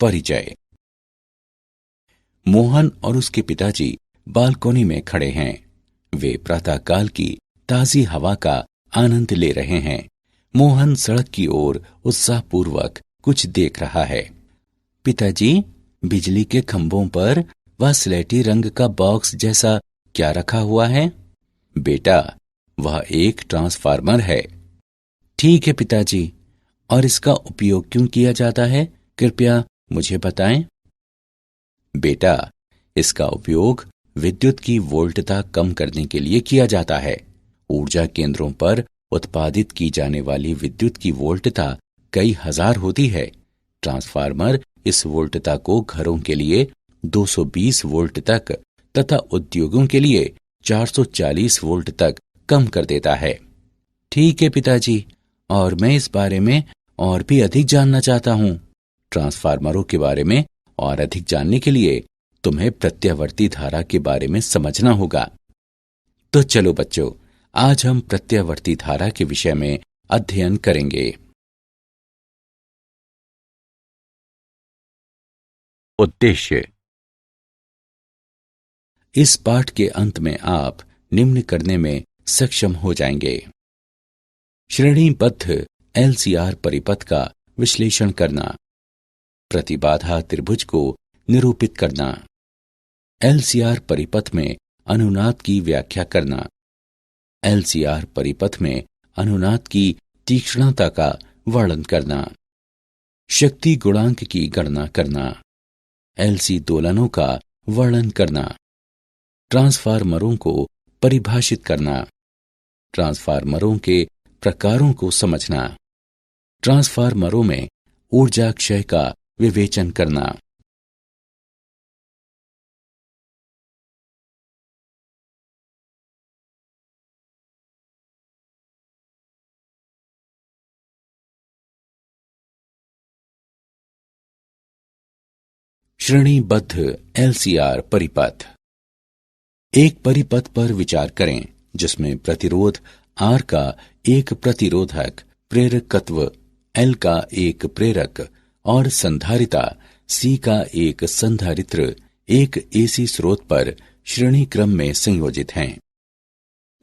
परिचय। मोहन और उसके पिताजी बालकोनी में खड़े हैं। वे प्रातःकाल की ताजी हवा का आनंद ले रहे हैं। मोहन सड़क की ओर उत्साहपूर्वक कुछ देख रहा है। पिताजी, बिजली के खंभों पर वह स्लेटी रंग का बॉक्स जैसा क्या रखा हुआ है? बेटा, वह एक ट्रांसफार्मर है। ठीक है पिताजी, और इसका उपयोग क्यों किया जाता है, कृपया मुझे बताएं। बेटा, इसका उपयोग विद्युत की वोल्टता कम करने के लिए किया जाता है। ऊर्जा केंद्रों पर उत्पादित की जाने वाली विद्युत की वोल्टता कई हजार होती है। ट्रांसफार्मर इस वोल्टता को घरों के लिए 220 वोल्ट तक तथा उद्योगों के लिए 440 वोल्ट तक कम कर देता है। ठीक है पिताजी, और मैं इस बारे में और भी अधिक जानना चाहता हूँ। ट्रांसफार्मरों के बारे में और अधिक जानने के लिए तुम्हें प्रत्यावर्ती धारा के बारे में समझना होगा। तो चलो बच्चों, आज हम प्रत्यावर्ती धारा के विषय में अध्ययन करेंगे। उद्देश्य। इस पाठ के अंत में आप निम्न करने में सक्षम हो जाएंगे। श्रेणीबद्ध एलसीआर परिपथ का विश्लेषण करना, प्रतिबाधा त्रिभुज को निरूपित करना, एलसीआर परिपथ में अनुनाद की व्याख्या करना, एलसीआर परिपथ में अनुनाद की तीक्ष्णता का वर्णन करना, शक्ति गुणांक की गणना करना, एलसी दोलनों का वर्णन करना, ट्रांसफार्मरों को परिभाषित करना, ट्रांसफार्मरों के प्रकारों को समझना, ट्रांसफार्मरों में ऊर्जा क्षय का विवेचन करना। श्रेणीबद्ध एलसीआर परिपथ। एक परिपथ पर विचार करें जिसमें प्रतिरोध R का एक प्रतिरोधक, प्रेरकत्व L का एक प्रेरक और संधारिता C का एक संधारित्र एक AC स्रोत पर श्रेणी क्रम में संयोजित हैं।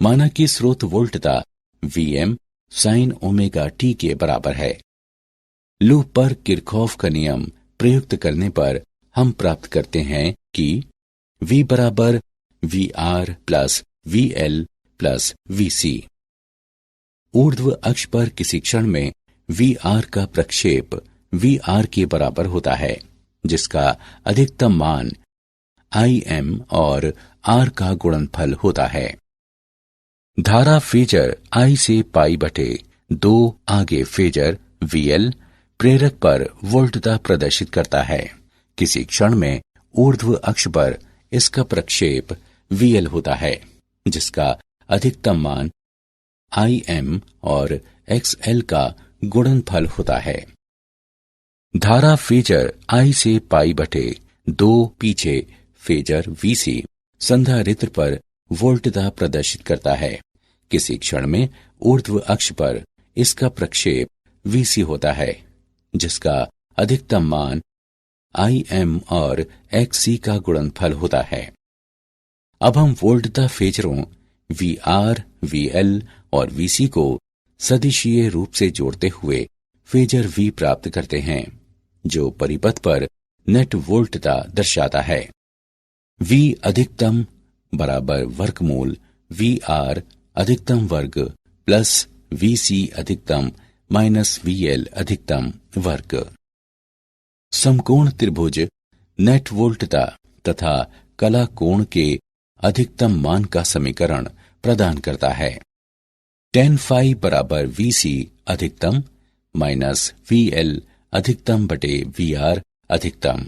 माना कि स्रोत वोल्टता Vm sin ओमेगा t के बराबर है। लूप पर किरचॉफ का नियम प्रयुक्त करने पर हम प्राप्त करते हैं कि V बराबर VR plus VL plus VC। ऊर्ध्व अक्ष पर किसी क्षण में VR का प्रक्षेप VR के बराबर होता है, जिसका अधिकतम मान Im और R का गुणनफल होता है। धारा फेजर I से पाई बटे 2 आगे फेजर VL प्रेरक पर वोल्टता प्रदर्शित करता है। किसी क्षण में ऊर्ध्व अक्ष पर इसका प्रक्षेप VL होता है, जिसका अधिकतम मान Im और XL का गुणनफल होता है। धारा फेजर I से पाई बटे 2 पीछे फेजर VC संधारित्र पर वोल्टता प्रदर्शित करता है। किसी क्षण में ऊर्ध्व अक्ष पर इसका प्रक्षेप VC होता है, जिसका अधिकतम मान Im और XC का गुणनफल होता है। अब हम वोल्टता फेजरों VR, VL और VC को सदिशीय रूप से जोड़ते हुए फेजर V प्राप्त करते हैं, जो परिपथ पर नेट वोल्टता दर्शाता है। V अधिकतम बराबर वर्गमूल VR अधिकतम वर्ग प्लस VC अधिकतम माइनस VL अधिकतम वर्ग। समकोण त्रिभुज नेट वोल्टता तथा कला कोण के अधिकतम मान का समीकरण प्रदान करता है। tan phi बराबर VC अधिकतम माइनस VL अधिकतम बटे VR अधिकतम।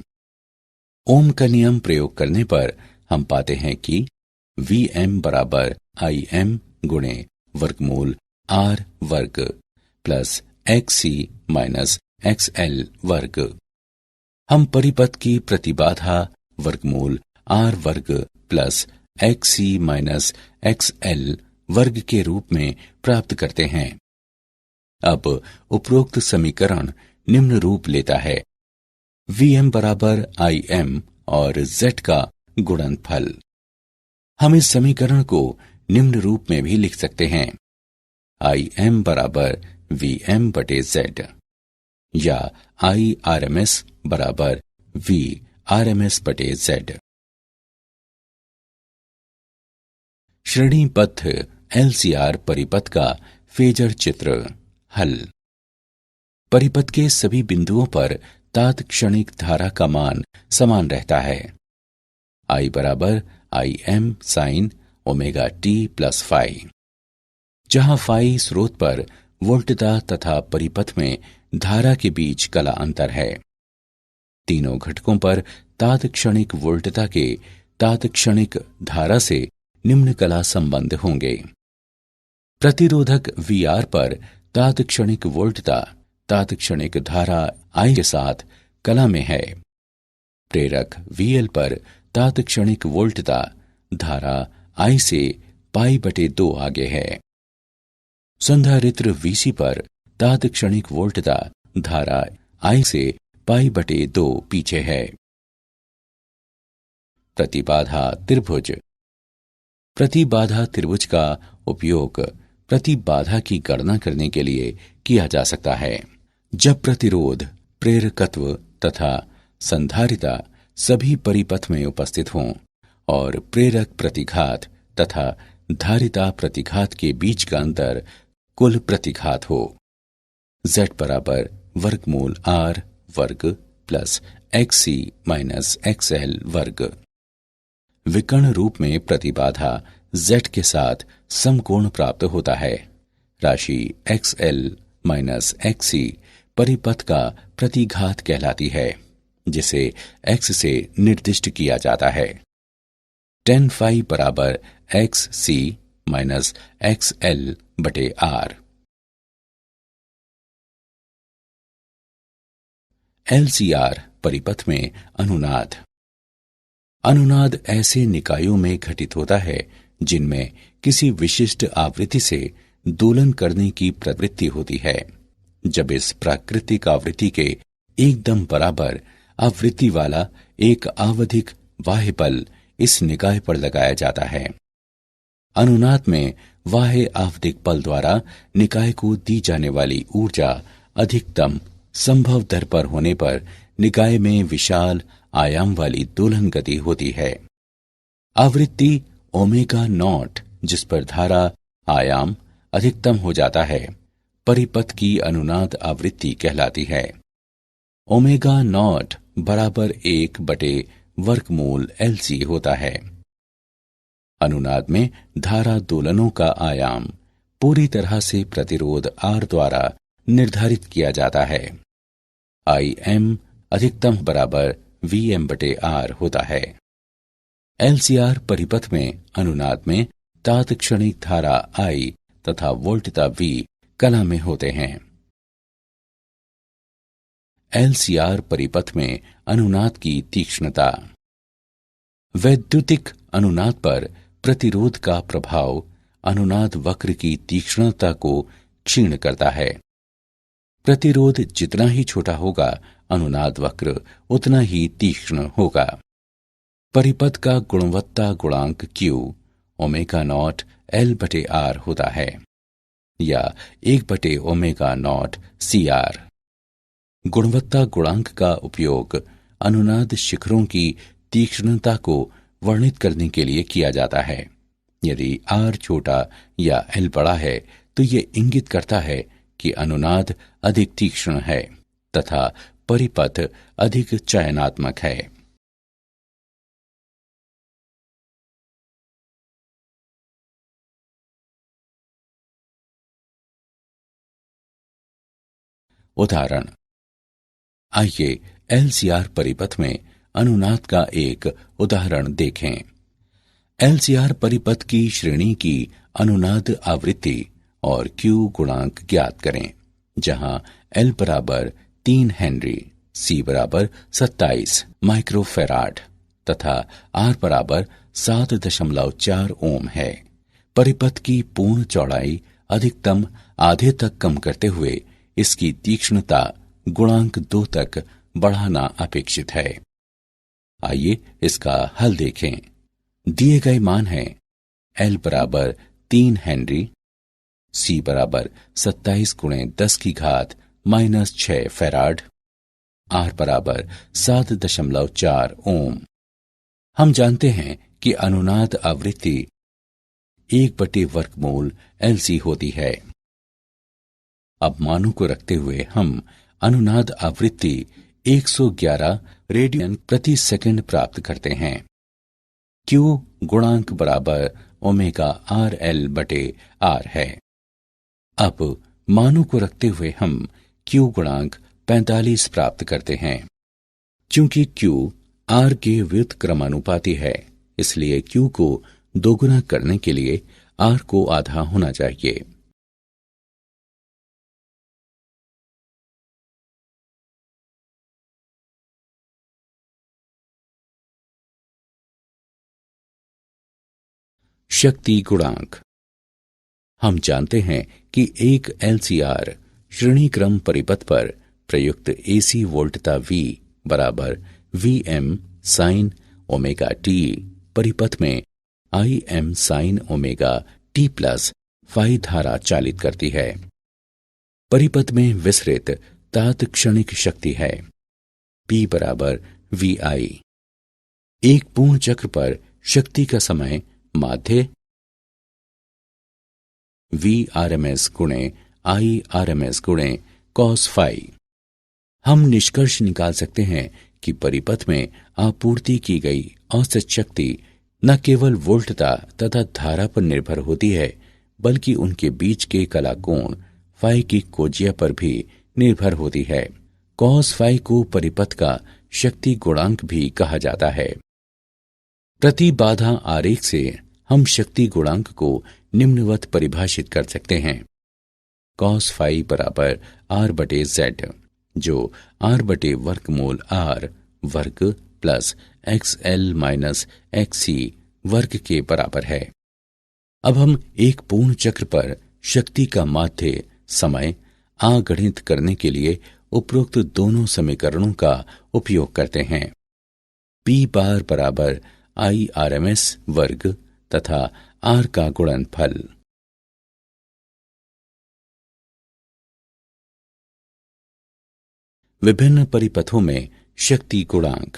ओम का नियम प्रयोग करने पर हम पाते हैं कि Vm बराबर Im गुणे वर्गमूल R वर्ग प्लस XC माइनस XL वर्ग। हम परिपथ की प्रतिबाधा वर्गमूल R वर्ग प्लस XC माइनस XL वर्ग के रूप में प्राप्त करते हैं। अब उपरोक्त समीकरण निम्न रूप लेता है। Vm बराबर Im और Z का गुणनफल। हम इस समीकरण को निम्न रूप में भी लिख सकते हैं, Im बराबर Vm बटे Z या I RMS बराबर V RMS बटे Z। श्रेणीबद्ध LCR परिपथ का फेजर चित्र। हल। परिपथ के सभी बिंदुओं पर तात्क्षणिक धारा का मान समान रहता है। I बराबर Im sine omega t plus phi, जहां फाई स्रोत पर वोल्टता तथा परिपथ में धारा के बीच कला अंतर है। तीनों घटकों पर तात्क्षणिक वोल्टता के तात्क्षणिक धारा से निम्न कला संबंध होंगे। प्रतिरोधक VR पर तात्क्षणिक वोल्टता तात्क्षणिक धारा I के साथ कला में है। प्रेरक VL पर तात्क्षणिक वोल्टता धारा I से पाई बटे 2 आगे है। संधारित्र VC पर तात्क्षणिक वोल्टता धारा I से पाई बटे 2 पीछे है। प्रतिबाधा त्रिभुज। प्रतिबाधा त्रिभुज का उपयोग प्रतिबाधा की गणना करने के लिए किया जा सकता है। जब प्रतिरोध, प्रेरकत्व तथा संधारिता सभी परिपथ में उपस्थित हों और प्रेरक प्रतिघात तथा धारिता प्रतिघात के बीच का अंतर कुल प्रतिघात हो। Z बराबर वर्गमूल R वर्ग प्लस XC माइनस XL वर्ग। विकर्ण रूप में प्रतिबाधा Z के साथ समकोण प्राप्त होता है। राशि XL माइनस XC परिपथ का प्रतिघात कहलाती है, जिसे X से निर्दिष्ट किया जाता है। tan phi बराबर XC माइनस XL बटे R। LCR परिपथ में अनुनाद। अनुनाद ऐसे निकायों में घटित होता है जिनमें किसी विशिष्ट आवृत्ति से दोलन करने की प्रवृत्ति होती है। जब इस प्राकृतिक आवृत्ति के एकदम बराबर आवृत्ति वाला एक आवधिक बाह्य बल इस निकाय पर लगाया जाता है। अनुनाद में बाह्य आवधिक बल द्वारा निकाय को दी जाने वाली ऊर्जा अधिकतम संभव दर पर होने पर निकाय में विशाल आयाम वाली दोलन गति होती है। आवृत्ति ओमेगा नॉट जिस पर धारा आयाम अधिकतम हो जाता है, परिपथ की अनुनाद आवृत्ति कहलाती है। ओमेगा नॉट बराबर 1 बटे वर्गमूल LC होता है। अनुनाद में धारा दोलनों का आयाम पूरी तरह से प्रतिरोध R द्वारा निर्धारित किया जाता है। Im अधिकतम बराबर Vm बटे R होता है। LCR परिपथ में अनुनाद में तात्क्षणिक धारा I तथा वोल्टता V कला में होते हैं। LCR परिपथ में अनुनाद की तीक्ष्णता। वैद्युतिक अनुनाद पर प्रतिरोध का प्रभाव अनुनाद वक्र की तीक्ष्णता को क्षीण करता है। प्रतिरोध जितना ही छोटा होगा, अनुनाद वक्र उतना ही तीक्ष्ण होगा। परिपथ का गुणवत्ता गुणांक Q ओमेगा नॉट L बटे R होता है या 1 बटे ओमेगा नॉट CR। गुणवत्ता गुणांक का उपयोग अनुनाद शिखरों की तीक्ष्णता को वर्णित करने के लिए किया जाता है। यदि R छोटा या L बड़ा है तो ये इंगित करता है कि अनुनाद अधिक तीक्ष्ण है तथा परिपथ अधिक चयनात्मक है। उदाहरण। आइए LCR परिपथ में अनुनाद का एक उदाहरण देखें। LCR परिपथ की श्रेणी की अनुनाद आवृत्ति और Q गुणांक ज्ञात करें, जहां L बराबर 3 हेनरी, C बराबर 27 माइक्रोफेराड तथा R बराबर 7.4 ओम है। परिपथ की पूर्ण चौड़ाई अधिकतम आधे तक कम करते हुए इसकी तीक्ष्णता गुणांक 2 तक बढ़ाना अपेक्षित है। आइए इसका हल देखें। दिए गए मान हैं L बराबर 3 हेनरी, C बराबर 27 गुणे 10 की घात -6 फैराड, R बराबर 7.4 ओम। हम जानते हैं कि अनुनाद आवृत्ति 1/वर्गमूल LC होती है। अब मानों को रखते हुए हम अनुनाद आवृत्ति 111 रेडियन प्रति सेकंड प्राप्त करते हैं। Q गुणांक बराबर ओमेगा RL बटे R है। अब मानों को रखते हुए हम Q गुणांक 45 प्राप्त करते हैं। चूंकि Q R के व्युत्क्रमानुपाती है, इसलिए Q को दोगुना करने के लिए R को आधा होना चाहिए। शक्ति गुणांक। हम जानते हैं कि एक LCR श्रेणी क्रम परिपथ पर प्रयुक्त AC वोल्टता V बराबर VM साइन ओमेगा t परिपथ में IM sine omega t plus phi धारा चालित करती है। परिपथ में विसरित तात्क्षणिक शक्ति है P बराबर VI। एक पूर्ण चक्र पर शक्ति का समय माध्य VRMS गुणे IRMS गुणे cos फाई। हम निष्कर्ष निकाल सकते हैं कि परिपथ में आपूर्ति की गई औसत शक्ति न केवल वोल्टता तथा धारा पर निर्भर होती है, बल्कि उनके बीच के कला कोण फाई की कोज्या पर भी निर्भर होती है। cos फाई को परिपथ का शक्ति गुणांक भी कहा जाता है। प्रतिबाधा आरेख से हम शक्ति गुणांक को निम्नवत परिभाषित कर सकते हैं। cos फाई बराबर R बटे Z, जो R बटे वर्गमूल R वर्ग प्लस XL माइनस XC वर्ग के बराबर है। अब हम एक पूर्ण चक्र पर शक्ति का माध्य समय आगणित करने के लिए उपरोक्त दोनों समीकरणों का उपयोग करते हैं। P बार बराबर IRMS वर्ग तथा R का गुणनफल। विभिन्न परिपथों में शक्ति गुणांक।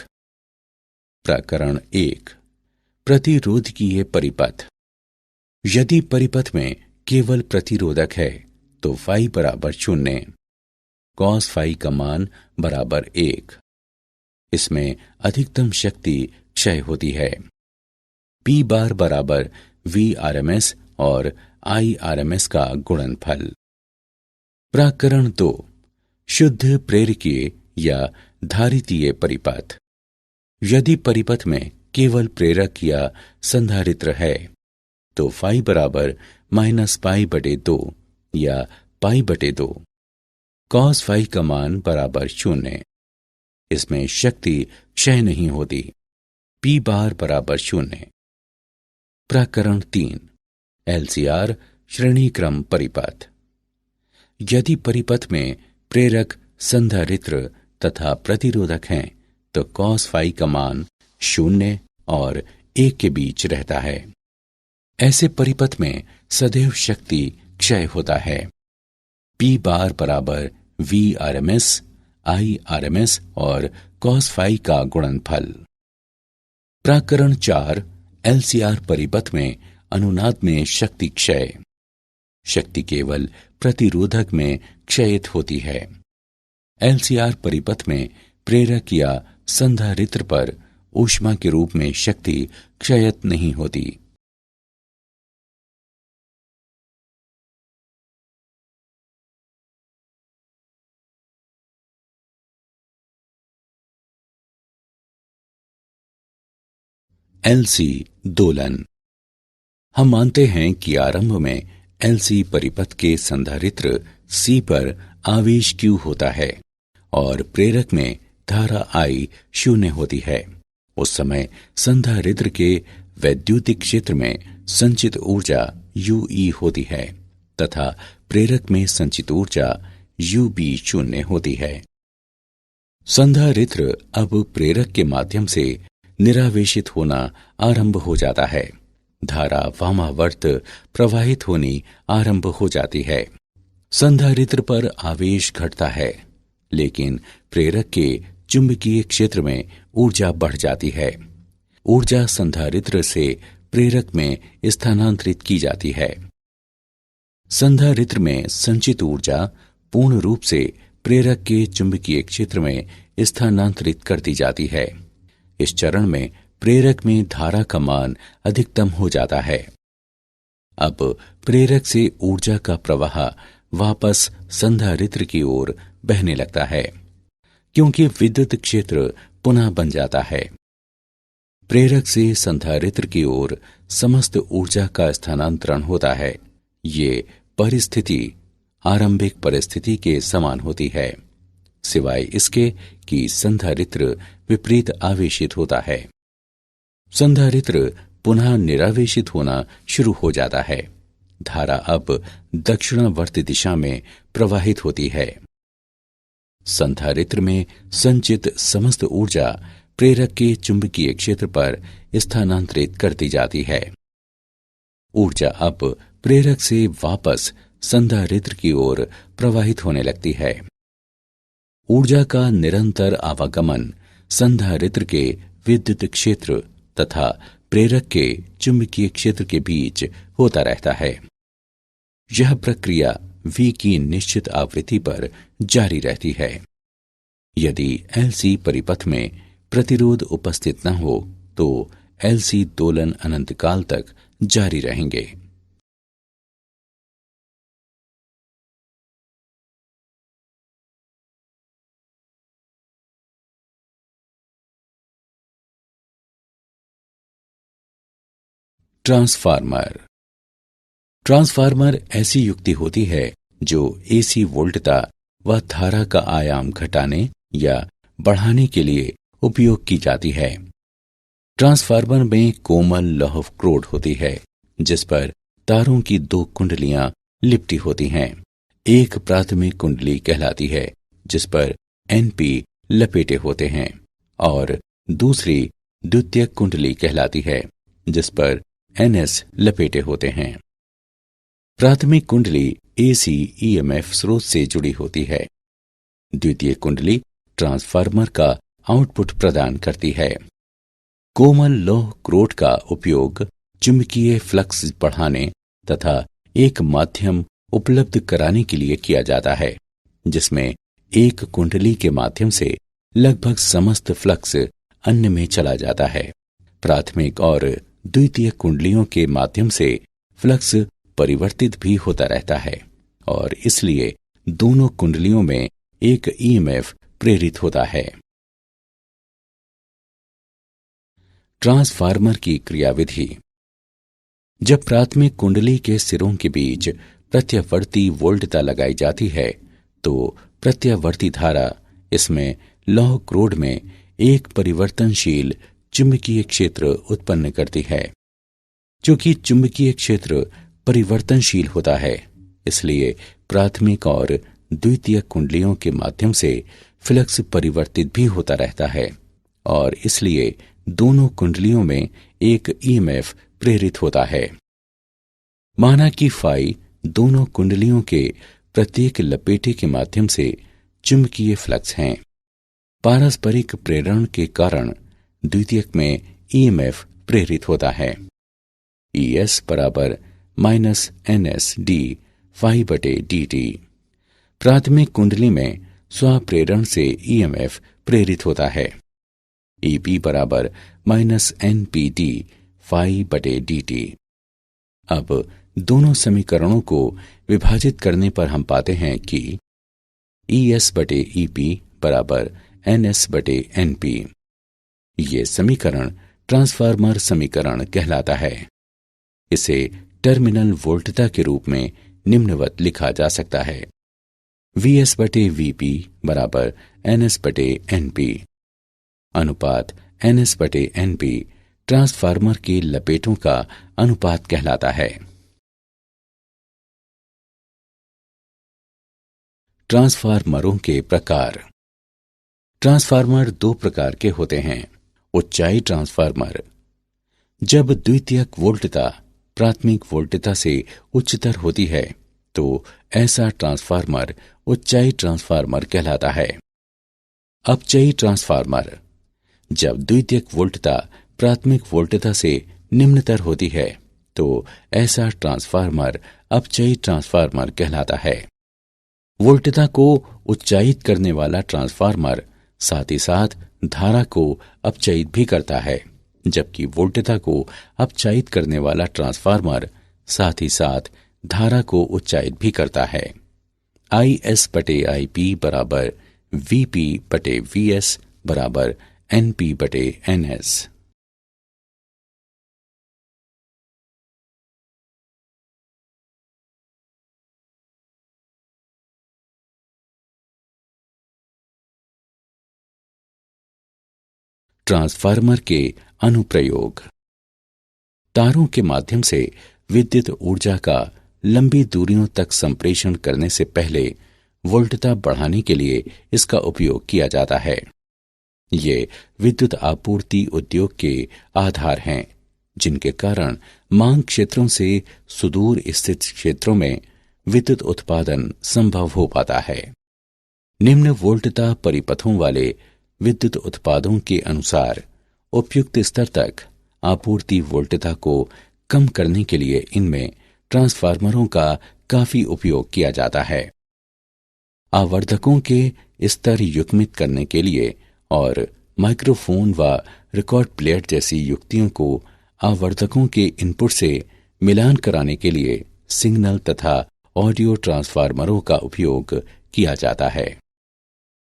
प्रकरण 1, प्रतिरोधकीय परिपथ। यदि परिपथ में केवल प्रतिरोधक है तो फाई बराबर 0, cos फाई का मान बराबर 1। इसमें अधिकतम शक्ति क्षय होती है। P बार बराबर VRMS और IRMS का गुणनफल। प्रकरण 2, शुद्ध प्रेरकीय या धारितीय परिपथ। यदि परिपथ में केवल प्रेरक या संधारित्र है तो फाई बराबर -π/2 या π/2। cos फाई का मान बराबर 0। इसमें शक्ति क्षय नहीं होती। P बार बराबर 0। प्रकरण 3, LCR श्रेणी क्रम परिपथ। यदि परिपथ में प्रेरक संधारित्र तथा प्रतिरोधक हैं तो cos फाई का मान 0 और 1 के बीच रहता है। ऐसे परिपथ में सदैव शक्ति क्षय होता है। P बार बराबर VRMS IRMS और cos फाई का गुणनफल। प्रकरण 4, LCR परिपथ में अनुनाद में शक्ति क्षय। शक्ति केवल प्रतिरोधक में क्षयित होती है। LCR परिपथ में प्रेरक या संधारित्र पर ऊष्मा के रूप में शक्ति क्षयित नहीं होती। LC दोलन। हम मानते हैं कि आरंभ में LC परिपथ के संधारित्र C पर आवेश Q होता है और प्रेरक में धारा I 0 होती है। उस समय संधारित्र के वैद्युतिक क्षेत्र में संचित ऊर्जा UE होती है तथा प्रेरक में संचित ऊर्जा UB 0 होती है। संधारित्र अब प्रेरक के माध्यम से निरावेशित होना आरंभ हो जाता है। धारा वामावर्त प्रवाहित होनी आरंभ हो जाती है। संधारित्र पर आवेश घटता है, लेकिन प्रेरक के चुंबकीय क्षेत्र में ऊर्जा बढ़ जाती है। ऊर्जा संधारित्र से प्रेरक में स्थानांतरित की जाती है। संधारित्र में संचित ऊर्जा पूर्ण रूप से प्रेरक के चुंबकीय क्षेत्र में स्थानांतरित कर दी जाती है। इस चरण में प्रेरक में धारा का मान अधिकतम हो जाता है। अब प्रेरक से ऊर्जा का प्रवाह वापस संधारित्र की ओर बहने लगता है, क्योंकि विद्युत क्षेत्र पुनः बन जाता है। प्रेरक से संधारित्र की ओर समस्त ऊर्जा का स्थानांतरण होता है। ये परिस्थिति आरंभिक परिस्थिति के समान होती है, सिवाय इसके कि संधारित्र विपरीत आवेशित होता है। संधारित्र पुनः निरावेशित होना शुरू हो जाता है। धारा अब दक्षिणावर्ती दिशा में प्रवाहित होती है। संधारित्र में संचित समस्त ऊर्जा प्रेरक के चुंबकीय क्षेत्र पर स्थानांतरित कर दी जाती है। ऊर्जा अब प्रेरक से वापस संधारित्र की ओर प्रवाहित होने लगती है। ऊर्जा का निरंतर आवागमन संधारित्र के विद्युत क्षेत्र तथा प्रेरक के चुंबकीय क्षेत्र के बीच होता रहता है। यह प्रक्रिया V की निश्चित आवृत्ति पर जारी रहती है। यदि LC परिपथ में प्रतिरोध उपस्थित न हो तो LC दोलन अनंत काल तक जारी रहेंगे। ट्रांसफार्मर। ट्रांसफार्मर ऐसी युक्ति होती है जो AC वोल्टता व धारा का आयाम घटाने या बढ़ाने के लिए उपयोग की जाती है। ट्रांसफार्मर में कोमल लौह क्रोड होती है, जिस पर तारों की दो कुंडलियां लिपटी होती हैं। एक प्राथमिक कुंडली कहलाती है, जिस पर NP लपेटे होते हैं, और दूसरी द्वितीयक कुंडली कहलाती है, जिस पर NS लपेटे होते हैं। प्राथमिक कुंडली AC EMF स्रोत से जुड़ी होती है। द्वितीय कुंडली ट्रांसफार्मर का आउटपुट प्रदान करती है। कोमल लौह क्रोड का उपयोग चुंबकीय फ्लक्स बढ़ाने तथा एक माध्यम उपलब्ध कराने के लिए किया जाता है, जिसमें एक कुंडली के माध्यम से लगभग समस्त फ्लक्स अन्य में चला जाता है। प्राथमिक और द्वितीय कुंडलियों के माध्यम से फ्लक्स परिवर्तित भी होता रहता है, और इसलिए दोनों कुंडलियों में एक EMF प्रेरित होता है। ट्रांसफार्मर की क्रियाविधि। जब प्राथमिक कुंडली के सिरों के बीच प्रत्यावर्ती वोल्टता लगाई जाती है, तो प्रत्यावर्ती धारा इसमें लौह क्रोड में एक परिवर्तनशील चुंबकीय क्षेत्र उत्पन्न करती है। चूंकि चुंबकीय क्षेत्र परिवर्तनशील होता है, इसलिए प्राथमिक और द्वितीय कुंडलियों के माध्यम से फ्लक्स परिवर्तित भी होता रहता है, और इसलिए दोनों कुंडलियों में एक EMF प्रेरित होता है। माना कि फाई दोनों कुंडलियों के प्रत्येक लपेटे के माध्यम से चुंबकीय फ्लक्स हैं। पारस्परिक प्रेरण के कारण द्वितीयक में EMF प्रेरित होता है। ES बराबर -NS d फाई बटे dt। प्राथमिक कुंडली में स्वप्रेरण से EMF प्रेरित होता है। EP बराबर -NPd फाई बटे dt। अब दोनों समीकरणों को विभाजित करने पर हम पाते हैं कि ES बटे EP बराबर NS बटे NP। ये समीकरण ट्रांसफार्मर समीकरण कहलाता है। इसे टर्मिनल वोल्टता के रूप में निम्नवत लिखा जा सकता है। VS बटे VP बराबर NS बटे NP। अनुपात NS बटे NP ट्रांसफार्मर के लपेटों का अनुपात कहलाता है। ट्रांसफार्मरों के प्रकार। ट्रांसफार्मर दो प्रकार के होते हैं। उच्चाई ट्रांसफार्मर, जब द्वितीयक वोल्टता प्राथमिक वोल्टता से उच्चतर होती है तो ऐसा ट्रांसफार्मर उच्चाई ट्रांसफार्मर कहलाता है। अपचयी ट्रांसफार्मर, जब द्वितीयक वोल्टता प्राथमिक वोल्टता से निम्नतर होती है तो ऐसा ट्रांसफार्मर अपचयी ट्रांसफार्मर कहलाता है। वोल्टता को उच्चायित करने वाला ट्रांसफार्मर साथ ही साथ धारा को अपचयित भी करता है, जबकि वोल्टता को अपचयित करने वाला ट्रांसफार्मर साथ ही साथ धारा को उच्चायित भी करता है। IS/IP बराबर VP/VS बराबर NP/NS। ट्रांसफार्मर के अनुप्रयोग। तारों के माध्यम से विद्युत ऊर्जा का लंबी दूरियों तक संप्रेषण करने से पहले वोल्टता बढ़ाने के लिए इसका उपयोग किया जाता है। ये विद्युत आपूर्ति उद्योग के आधार हैं, जिनके कारण मांग क्षेत्रों से सुदूर स्थित क्षेत्रों में विद्युत उत्पादन संभव हो पाता है। निम्न वोल्टता परिपथों वाले विद्युत उत्पादों के अनुसार उपयुक्त स्तर तक आपूर्ति वोल्टता को कम करने के लिए इनमें ट्रांसफार्मरों का काफी उपयोग किया जाता है। आवर्धकों के स्तर युग्मित करने के लिए और माइक्रोफोन व रिकॉर्ड प्लेयर जैसी युक्तियों को आवर्धकों के इनपुट से मिलान कराने के लिए सिग्नल तथा ऑडियो ट्रांसफार्मरों का उपयोग किया जाता है।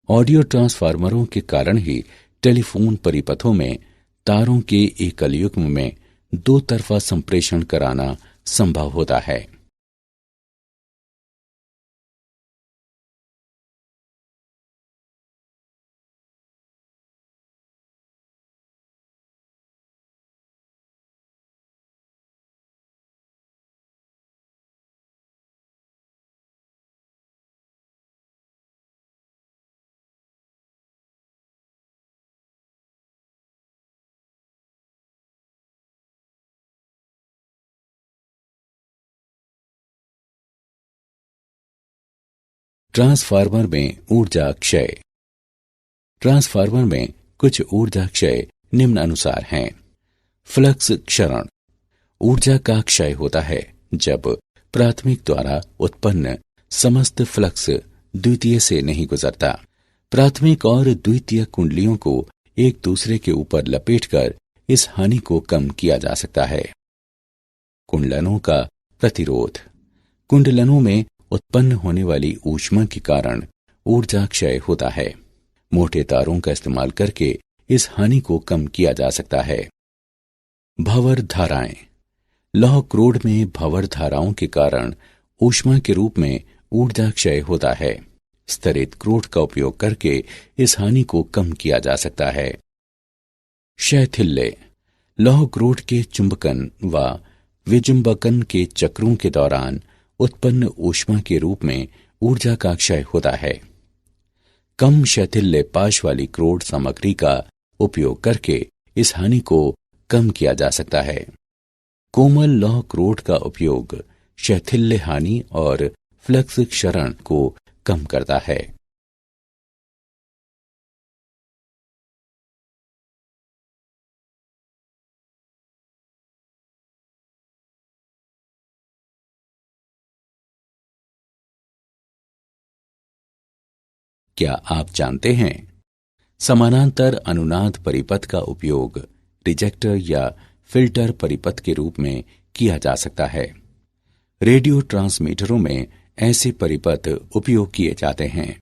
ऑडियो ट्रांसफार्मरों के कारण ही टेलीफोन परिपथों में तारों के एकल युग्म में दो तरफा संप्रेषण कराना संभव होता है। ट्रांसफार्मर में ऊर्जा क्षय। ट्रांसफार्मर में कुछ ऊर्जा क्षय निम्न अनुसार हैं। फ्लक्स क्षरण, ऊर्जा का क्षय होता है जब प्राथमिक द्वारा उत्पन्न समस्त फ्लक्स द्वितीय से नहीं गुजरता। प्राथमिक और द्वितीय कुंडलियों को एक दूसरे के ऊपर लपेटकर इस हानि को कम किया जा सकता है। कुंडलनों का प्रतिरोध, कुंडलनों में उत्पन्न होने वाली ऊष्मा के कारण ऊर्जा क्षय होता है। मोटे तारों का इस्तेमाल करके इस हानि को कम किया जा सकता है। भंवर धाराएं, लौह क्रोड में भंवर धाराओं के कारण ऊष्मा के रूप में ऊर्जा क्षय होता है। स्तरित क्रोड का उपयोग करके इस हानि को कम किया जा सकता है। शैथिल्य, लौह क्रोड के चुंबकन व विचुंबकन के चक्रों के दौरान उत्पन्न ऊष्मा के रूप में ऊर्जा का क्षय होता है। कम शैथिल्य पाश वाली क्रोड सामग्री का उपयोग करके इस हानि को कम किया जा सकता है। कोमल लौह क्रोड का उपयोग शैथिल्य हानि और फ्लक्स क्षरण को कम करता है। क्या आप जानते हैं समानांतर अनुनाद परिपथ का उपयोग रिजेक्टर या फिल्टर परिपथ के रूप में किया जा सकता है। रेडियो ट्रांसमीटरों में ऐसे परिपथ उपयोग किए जाते हैं।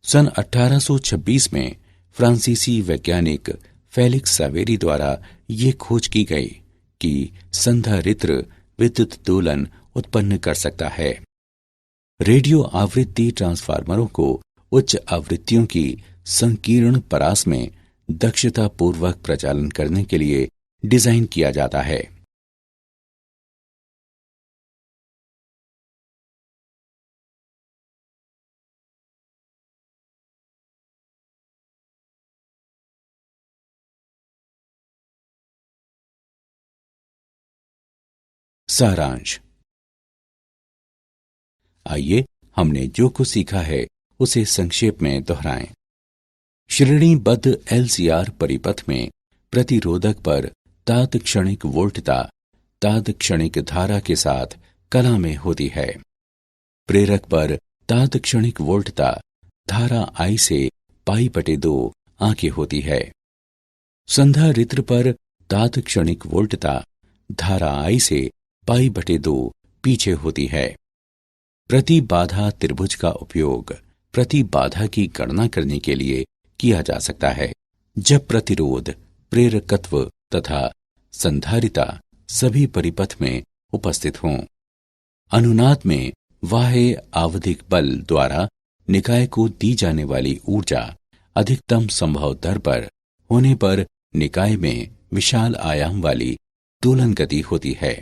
सन 1826 में फ्रांसीसी वैज्ञानिक फेलिक्स सावेरी द्वारा ये खोज की गई कि संधारित्र विद्युत दोलन उत्पन्न कर सकता है। रेडियो आवृत्ति ट्रांसफार्मरों को उच्च आवृत्तियों की संकीर्ण परास में दक्षतापूर्वक प्रचालन करने के लिए डिजाइन किया जाता है। सारांश। आइए हमने जो कुछ सीखा है उसे संक्षेप में दोहराएं। श्रेणीबद्ध एलसीआर परिपथ में प्रतिरोधक पर तात्क्षणिक वोल्टता तात्क्षणिक धारा के साथ कला में होती है। प्रेरक पर तात्क्षणिक वोल्टता धारा I से π/2 आगे होती है। संधारित्र पर तात्क्षणिक वोल्टता धारा I से π/2 पीछे होती है। प्रतिबाधा त्रिभुज का उपयोग प्रतिबाधा की गणना करने के लिए किया जा सकता है जब प्रतिरोध, प्रेरकत्व तथा संधारिता सभी परिपथ में उपस्थित हों। अनुनाद में बाह्य आवधिक बल द्वारा निकाय को दी जाने वाली ऊर्जा अधिकतम संभव दर पर होने पर निकाय में विशाल आयाम वाली दोलन गति होती है।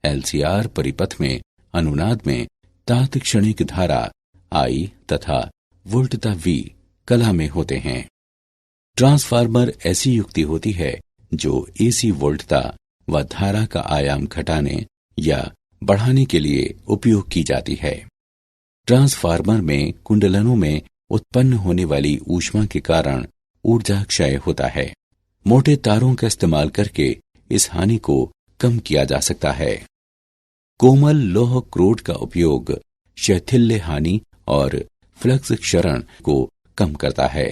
एलसीआर परिपथ में अनुनाद में तात्क्षणिक धारा I तथा वोल्टता V कला में होते हैं। ट्रांसफार्मर ऐसी युक्ति होती है जो एसी वोल्टता व धारा का आयाम घटाने या बढ़ाने के लिए उपयोग की जाती है। ट्रांसफार्मर में कुंडलनों में उत्पन्न होने वाली ऊष्मा के कारण ऊर्जा क्षय होता है। मोटे तारों का इस्तेमाल करके इस हानि को कम किया जा सकता है। कोमल लौह क्रोड का उपयोग शैथिल्य हानि और फ्लक्स क्षरण को कम करता है।